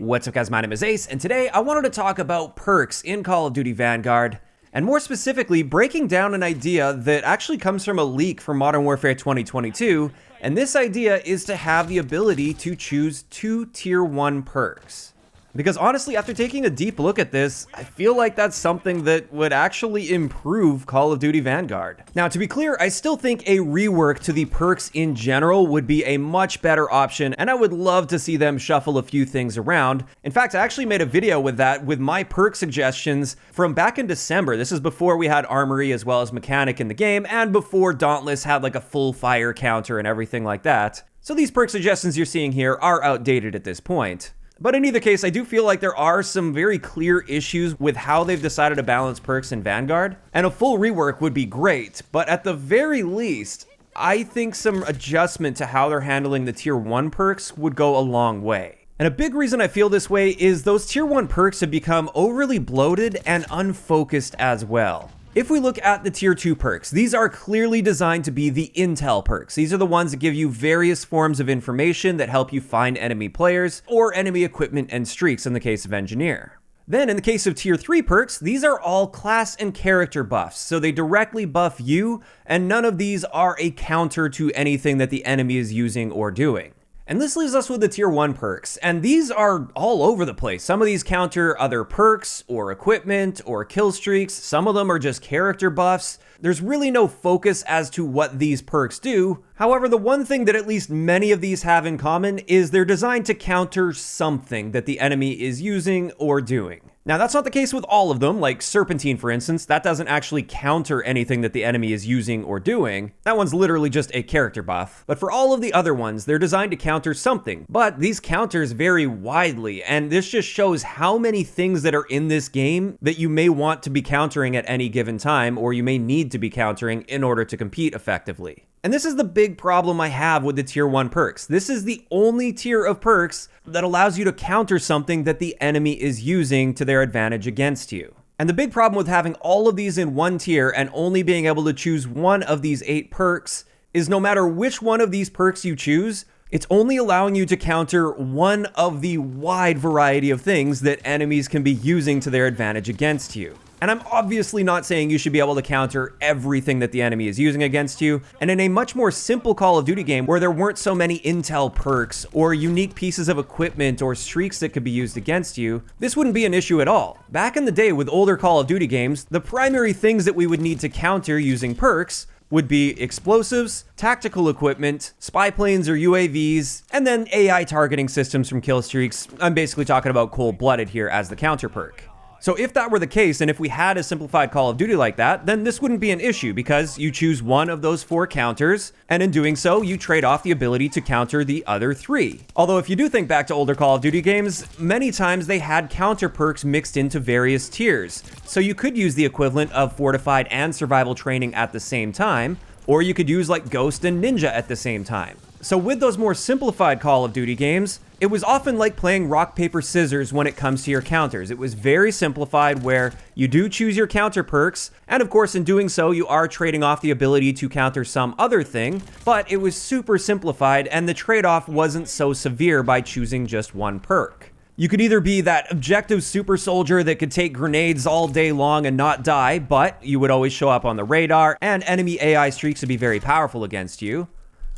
What's up guys, my name is Ace, and today I wanted to talk about perks in Call of Duty Vanguard, and more specifically, breaking down an idea that actually comes from a leak from Modern Warfare 2022, and this idea is to have the ability to choose 2 Tier 1 perks. Because honestly, after taking a deep look at this, I feel like that's something that would actually improve Call of Duty Vanguard. Now, to be clear, I still think a rework to the perks in general would be a much better option, and I would love to see them shuffle a few things around. In fact, I actually made a video with that with my perk suggestions from back in December. This is before we had Armory as well as Mechanic in the game, and before Dauntless had like a full fire counter and everything like that. So these perk suggestions you're seeing here are outdated at this point. But in either case, I do feel like there are some very clear issues with how they've decided to balance perks in Vanguard, and a full rework would be great, but at the very least, I think some adjustment to how they're handling the Tier 1 perks would go a long way. And a big reason I feel this way is those Tier 1 perks have become overly bloated and unfocused as well. If we look at the Tier 2 perks, these are clearly designed to be the intel perks. These are the ones that give you various forms of information that help you find enemy players or enemy equipment and streaks in the case of Engineer. Then in the case of Tier 3 perks, these are all class and character buffs, so they directly buff you, and none of these are a counter to anything that the enemy is using or doing. And this leaves us with the Tier 1 perks, and these are all over the place. Some of these counter other perks, or equipment, or kill streaks. Some of them are just character buffs. There's really no focus as to what these perks do. However, the one thing that at least many of these have in common is they're designed to counter something that the enemy is using or doing. Now, that's not the case with all of them, like Serpentine, for instance. That doesn't actually counter anything that the enemy is using or doing. That one's literally just a character buff. But for all of the other ones, they're designed to counter something. But these counters vary widely, and this just shows how many things that are in this game that you may want to be countering at any given time, or you may need to be countering in order to compete effectively. And this is the big problem I have with the Tier 1 perks. This is the only tier of perks that allows you to counter something that the enemy is using to their advantage against you. And the big problem with having all of these in one tier and only being able to choose one of these 8 perks is no matter which one of these perks you choose, it's only allowing you to counter one of the wide variety of things that enemies can be using to their advantage against you. And I'm obviously not saying you should be able to counter everything that the enemy is using against you, and in a much more simple Call of Duty game where there weren't so many intel perks or unique pieces of equipment or streaks that could be used against you, this wouldn't be an issue at all. Back in the day with older Call of Duty games, the primary things that we would need to counter using perks would be explosives, tactical equipment, spy planes or UAVs, and then AI targeting systems from kill streaks. I'm basically talking about cold-blooded here as the counter perk. So if that were the case, and if we had a simplified Call of Duty like that, then this wouldn't be an issue because you choose one of those 4 counters, and in doing so, you trade off the ability to counter the other 3. Although if you do think back to older Call of Duty games, many times they had counter perks mixed into various tiers. So you could use the equivalent of Fortified and Survival Training at the same time, or you could use like Ghost and Ninja at the same time. So with those more simplified Call of Duty games, it was often like playing rock, paper, scissors when it comes to your counters. It was very simplified where you do choose your counter perks, and of course in doing so you are trading off the ability to counter some other thing, but it was super simplified and the trade-off wasn't so severe by choosing just one perk. You could either be that objective super soldier that could take grenades all day long and not die, but you would always show up on the radar, and enemy AI streaks would be very powerful against you.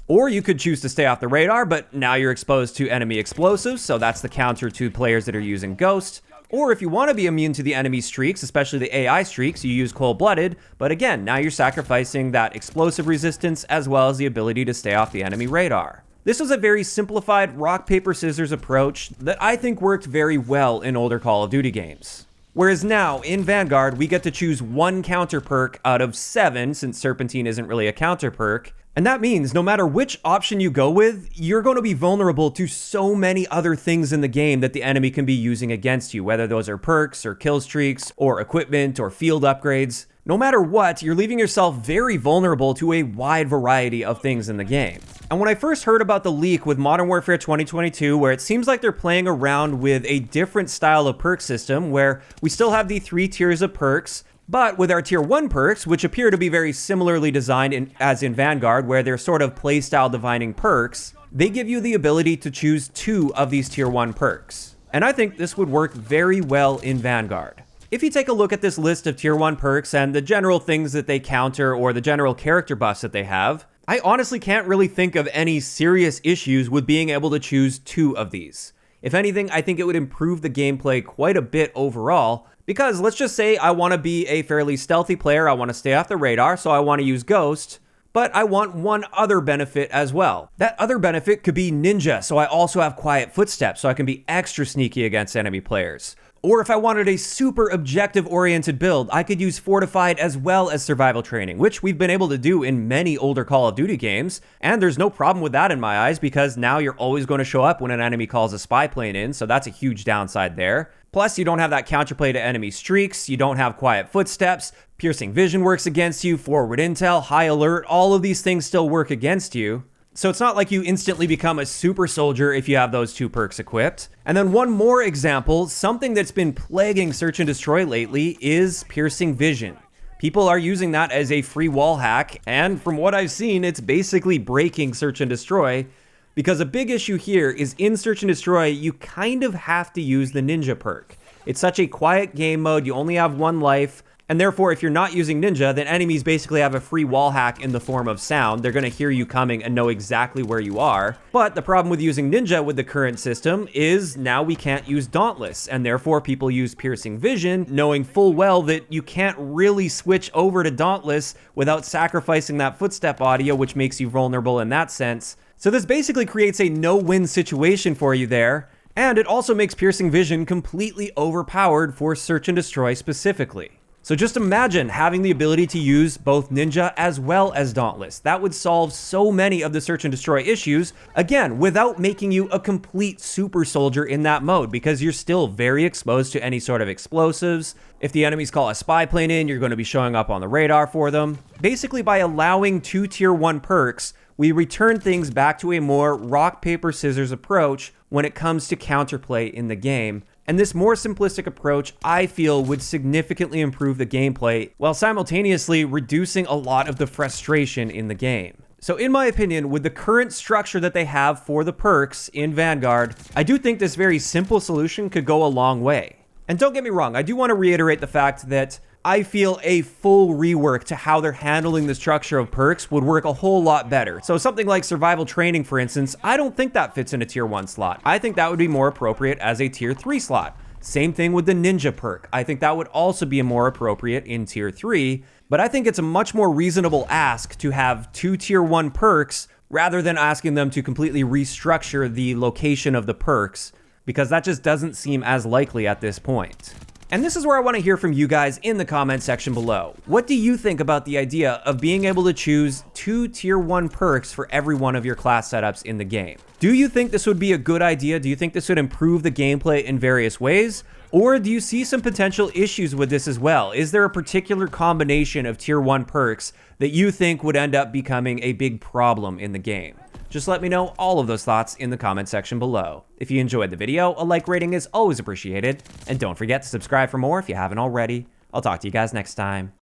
Or you could choose to stay off the radar, but now you're exposed to enemy explosives, so that's the counter to players that are using Ghost. Or if you want to be immune to the enemy streaks, especially the AI streaks, you use cold-blooded, but again, now you're sacrificing that explosive resistance as well as the ability to stay off the enemy radar. This was a very simplified rock, paper, scissors approach that I think worked very well in older Call of Duty games. Whereas now, in Vanguard, we get to choose one counter perk out of 7, since Serpentine isn't really a counter perk. And that means no matter which option you go with, you're going to be vulnerable to so many other things in the game that the enemy can be using against you, whether those are perks or kill streaks or equipment or field upgrades. No matter what, you're leaving yourself very vulnerable to a wide variety of things in the game. And when I first heard about the leak with Modern Warfare 2022, where it seems like they're playing around with a different style of perk system, where we still have the 3 tiers of perks, but with our Tier 1 perks, which appear to be very similarly designed as in Vanguard, where they're sort of playstyle defining perks, they give you the ability to choose 2 of these Tier 1 perks. and I think this would work very well in Vanguard. If you take a look at this list of tier 1 perks and the general things that they counter or the general character buffs that they have, I honestly can't really think of any serious issues with being able to choose 2 of these. If anything, I think it would improve the gameplay quite a bit overall, because let's just say I want to be a fairly stealthy player, I want to stay off the radar, so I want to use Ghost, but I want one other benefit as well. That other benefit could be Ninja, so I also have Quiet Footsteps, so I can be extra sneaky against enemy players. Or if I wanted a super objective-oriented build, I could use Fortified as well as Survival Training, which we've been able to do in many older Call of Duty games, and there's no problem with that in my eyes, because now you're always going to show up when an enemy calls a spy plane in, so that's a huge downside there. Plus, you don't have that counterplay to enemy streaks, you don't have Quiet Footsteps, Piercing Vision works against you, Forward Intel, High Alert, all of these things still work against you. So it's not like you instantly become a super soldier if you have those 2 perks equipped. And then one more example, something that's been plaguing Search and Destroy lately is Piercing Vision. People are using that as a free wall hack, and from what I've seen, it's basically breaking Search and Destroy, because a big issue here is in Search and Destroy, you kind of have to use the Ninja perk. It's such a quiet game mode, you only have 1 life, and therefore, if you're not using Ninja, then enemies basically have a free wall hack in the form of sound. They're going to hear you coming and know exactly where you are. But the problem with using Ninja with the current system is now we can't use Dauntless, and therefore people use Piercing Vision, knowing full well that you can't really switch over to Dauntless without sacrificing that footstep audio, which makes you vulnerable in that sense. So this basically creates a no-win situation for you there, and it also makes Piercing Vision completely overpowered for Search and Destroy specifically. So just imagine having the ability to use both Ninja as well as Dauntless. That would solve so many of the Search and Destroy issues, again, without making you a complete super soldier in that mode, because you're still very exposed to any sort of explosives. If the enemies call a spy plane in, you're going to be showing up on the radar for them. Basically, by allowing 2 tier 1 perks, we return things back to a more rock, paper, scissors approach when it comes to counterplay in the game. And this more simplistic approach, I feel, would significantly improve the gameplay while simultaneously reducing a lot of the frustration in the game. So in my opinion, with the current structure that they have for the perks in Vanguard, I do think this very simple solution could go a long way. And don't get me wrong, I do want to reiterate the fact that I feel a full rework to how they're handling the structure of perks would work a whole lot better. So something like Survival Training, for instance, I don't think that fits in a tier 1 slot. I think that would be more appropriate as a tier 3 slot. Same thing with the Ninja perk. I think that would also be more appropriate in tier 3, but I think it's a much more reasonable ask to have 2 tier 1 perks rather than asking them to completely restructure the location of the perks, because that just doesn't seem as likely at this point. And this is where I want to hear from you guys in the comment section below. What do you think about the idea of being able to choose 2 tier 1 perks for every one of your class setups in the game? Do you think this would be a good idea? Do you think this would improve the gameplay in various ways? Or do you see some potential issues with this as well? Is there a particular combination of tier 1 perks that you think would end up becoming a big problem in the game? Just let me know all of those thoughts in the comment section below. If you enjoyed the video, a like rating is always appreciated. And don't forget to subscribe for more if you haven't already. I'll talk to you guys next time.